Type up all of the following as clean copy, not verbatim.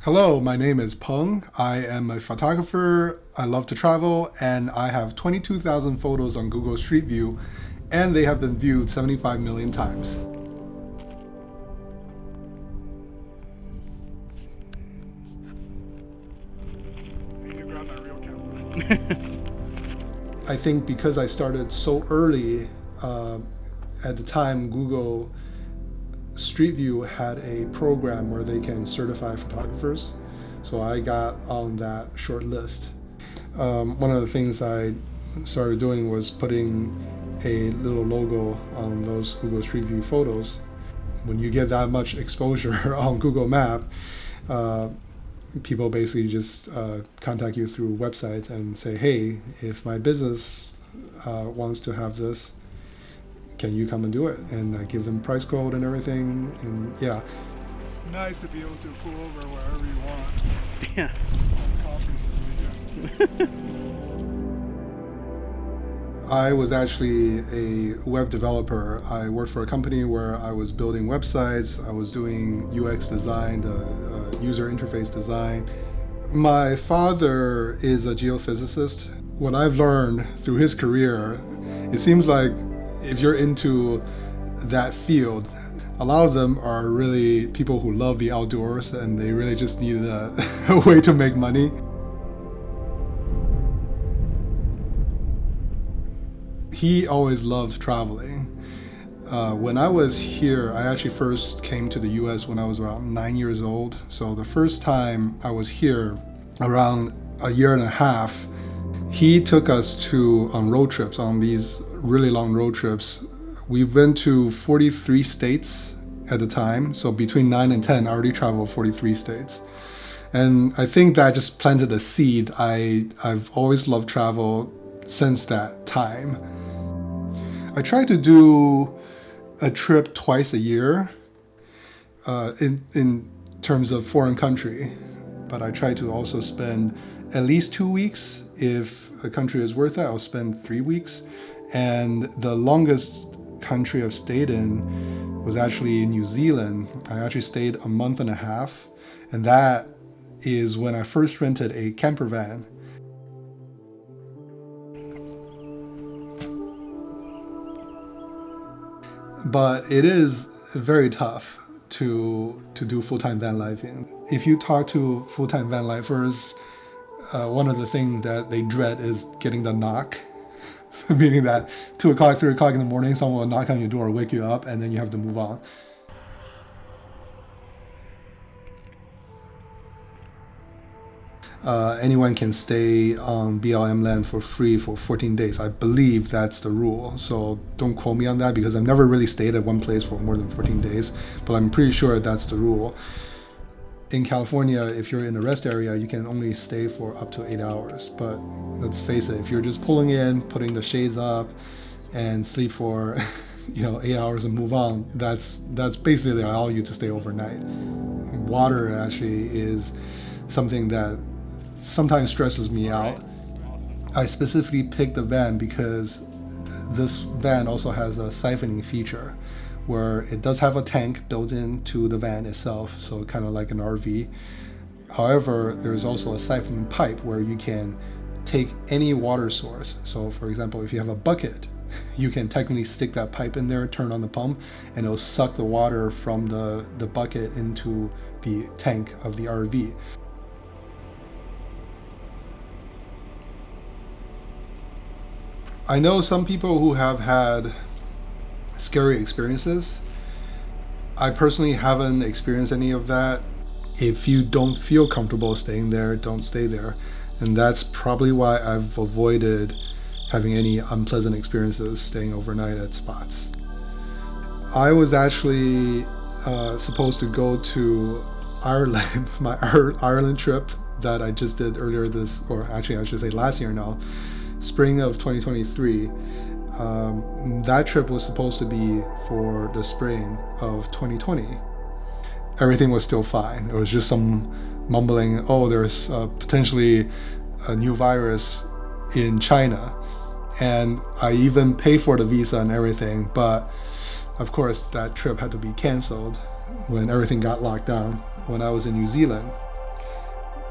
Hello, my name is Peng. I am a photographer. I love to travel, and I have 22,000 photos on Google Street View, and they have been viewed 75 million times. I need to grab my real camera. I think because I started so early, at the time, Google Street View had a program where they can certify photographers. So I got on that short list. One of the things I started doing was putting a little logo on those Google Street View photos. When you get that much exposure on Google Map, people basically just contact you through websites and say, hey, if my business wants to have this, can you come and do it? And I give them price code and everything, and yeah. It's nice to be able to pull over wherever you want. Yeah. Coffee. I was actually a web developer. I worked for a company where I was building websites. I was doing UX design, user interface design. My father is a geophysicist. What I've learned through his career, it seems like if you're into that field, a lot of them are really people who love the outdoors and they really just need a way to make money. He always loved traveling. When I was here, I actually first came to the US when I was around 9 years old. So the first time I was here, around a year and a half, he took us on road trips, on these really long road trips. We went to 43 states at the time. So between 9 and 10, I already traveled 43 states. And I think that just planted a seed. I've always loved travel since that time. I try to do a trip twice a year in terms of foreign country, but I try to also spend at least 2 weeks. If a country is worth it, I'll spend 3 weeks. And the longest country I've stayed in was actually New Zealand. I actually stayed a month and a half, and that is when I first rented a camper van. But it is very tough to do full-time van lifing. If you talk to full-time van lifers, one of the things that they dread is getting the knock, meaning that 2 o'clock, 3 o'clock in the morning, someone will knock on your door, wake you up, and then you have to move on. Anyone can stay on BLM land for free for 14 days. I believe that's the rule. So don't quote me on that because I've never really stayed at one place for more than 14 days, but I'm pretty sure that's the rule. In California, if you're in a rest area, you can only stay for up to 8 hours. But let's face it, if you're just pulling in, putting the shades up, and sleep for 8 hours and move on, that's basically they allow you to stay overnight. Water actually is something that sometimes stresses me out. I specifically picked the van because this van also has a siphoning feature where it does have a tank built into the van itself, so kind of like an RV. However, there's also a siphoning pipe where you can take any water source. So for example, if you have a bucket, you can technically stick that pipe in there, turn on the pump, and it'll suck the water from the bucket into the tank of the RV. I know some people who have had scary experiences. I personally haven't experienced any of that. If you don't feel comfortable staying there, don't stay there. And that's probably why I've avoided having any unpleasant experiences staying overnight at spots. I was actually supposed to go to Ireland, my Ireland trip that I just did earlier or actually I should say last year now, spring of 2023. That trip was supposed to be for the spring of 2020. Everything was still fine. It was just some mumbling, oh, there's potentially a new virus in China. And I even paid for the visa and everything, but of course that trip had to be canceled when everything got locked down. When I was in New Zealand,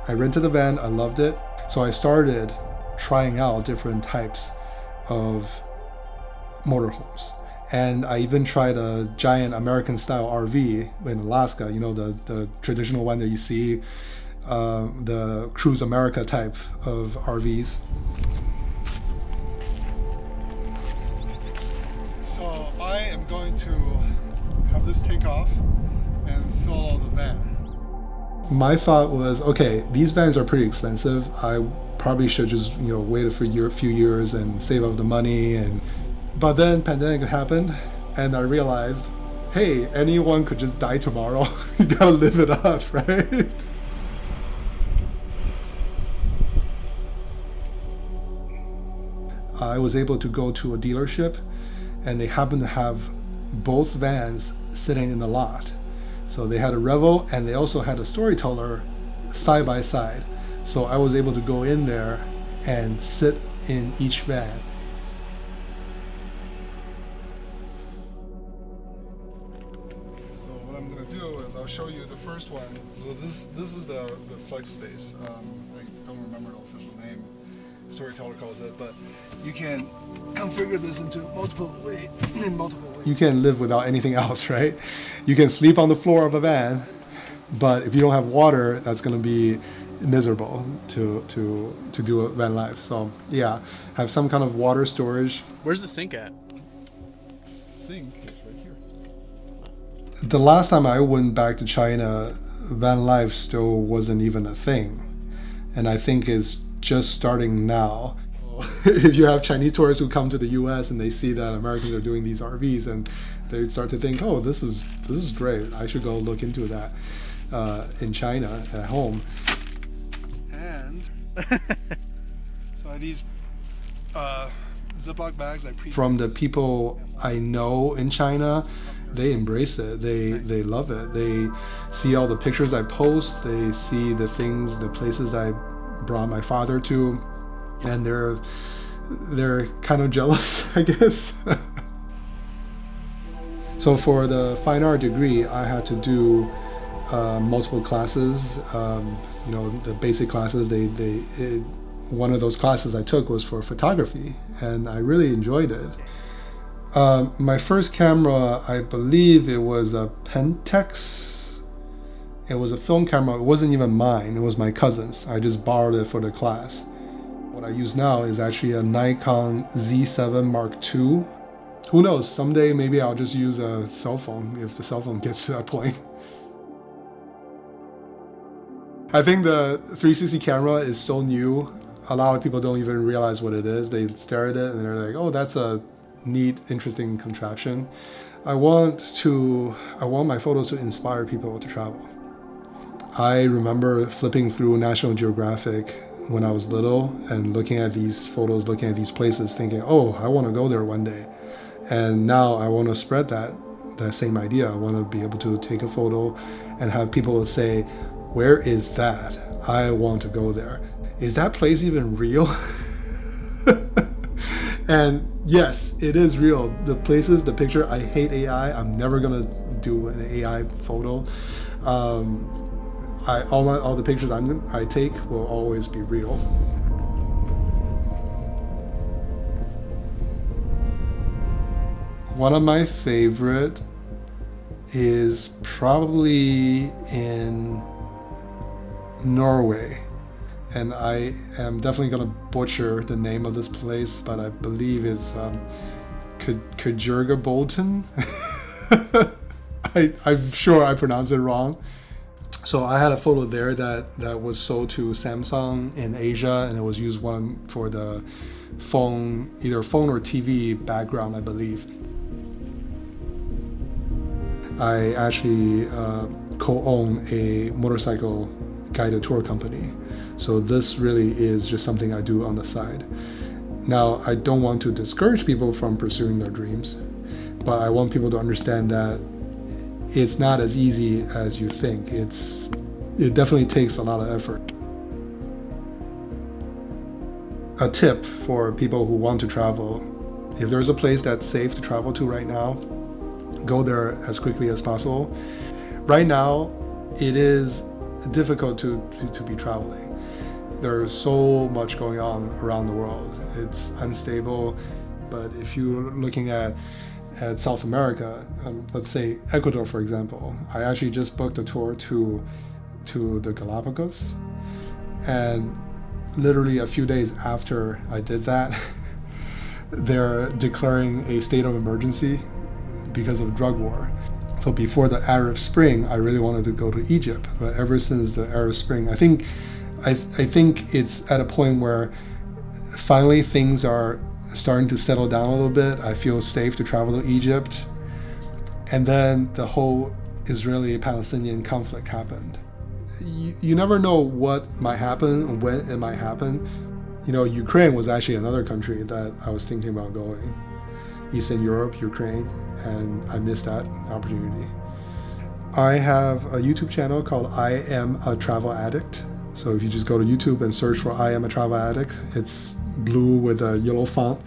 I rented the van, I loved it. So I started trying out different types of motorhomes. And I even tried a giant American style RV in Alaska, the traditional one that you see, the Cruise America type of RVs. So I am going to have this take off and fill out the van. My thought was, okay, these vans are pretty expensive. I probably should just wait for a few years and save up the money. But then pandemic happened, and I realized, hey, anyone could just die tomorrow. You gotta live it up, right? I was able to go to a dealership, and they happened to have both vans sitting in the lot. So they had a Revo, and they also had a Storyteller side by side. So I was able to go in there and sit in each van. So what I'm gonna do is I'll show you the first one. So this is the flex space. I don't remember the official name. Storyteller calls it, but you can configure this into multiple ways. You can live without anything else, right? You can sleep on the floor of a van, but if you don't have water, that's going to be miserable to do a van life. So yeah, have some kind of water storage. Where's the sink at? Sink is right here. The last time I went back to China, van life still wasn't even a thing, and I think it's just starting now. If you have Chinese tourists who come to the US and they see that Americans are doing these RVs, and they start to think, oh, this is great, I should go look into that in China at home. And so these Ziploc bags from the people I know in China, they embrace it. They love it. They see all the pictures I post, they see the places I brought my father to, and they're kind of jealous, I guess. So for the fine art degree, I had to do multiple classes. The basic classes. One of those classes I took was for photography, and I really enjoyed it. My first camera, I believe it was a Pentax. It was a film camera. It wasn't even mine. It was my cousin's. I just borrowed it for the class. What I use now is actually a Nikon Z7 Mark II. Who knows? Someday maybe I'll just use a cell phone if the cell phone gets to that point. I think the 360 camera is so new. A lot of people don't even realize what it is. They stare at it and they're like, oh, that's a neat, interesting contraption. I want my photos to inspire people to travel. I remember flipping through National Geographic when I was little and looking at these photos, looking at these places, thinking, oh, I want to go there one day. And now I want to spread that same idea. I want to be able to take a photo and have people say, where is that? I want to go there. Is that place even real? And yes, it is real. The places, the picture, I hate AI. I'm never going to do an AI photo. All the pictures I take will always be real. One of my favorite is probably in Norway, and I am definitely going to butcher the name of this place, but I believe it's Kjørgabolten. I'm sure I pronounced it wrong. So I had a photo there that was sold to Samsung in Asia, and it was used for the phone, either phone or TV background, I believe. I actually co-own a motorcycle guided tour company. So this really is just something I do on the side. Now, I don't want to discourage people from pursuing their dreams, but I want people to understand that it's not as easy as you think. It definitely takes a lot of effort. A tip for people who want to travel: if there's a place that's safe to travel to right now, go there as quickly as possible. Right now, it is difficult to be traveling. There's so much going on around the world. It's unstable, but if you're looking at South America, let's say Ecuador, for example, I actually just booked a tour to the Galapagos, and literally a few days after I did that, they're declaring a state of emergency because of drug war. So before the Arab Spring, I really wanted to go to Egypt, but ever since the Arab Spring, I think it's at a point where finally things are starting to settle down a little bit. I feel safe to travel to Egypt. And then the whole Israeli-Palestinian conflict happened. You never know what might happen, when it might happen. Ukraine was actually another country that I was thinking about going. Eastern Europe, Ukraine, and I missed that opportunity. I have a YouTube channel called I Am a Travel Addict. So if you just go to YouTube and search for I Am a Travel Addict, it's blue with a yellow font.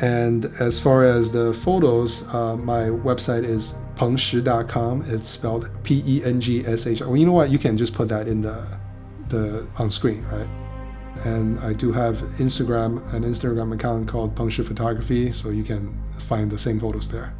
And as far as the photos, my website is pengshi.com. It's spelled P-E-N-G-S-H. Well, you know what? You can just put that in the on screen, right? And I do have an Instagram account called Peng Shi Photography, so you can find the same photos there.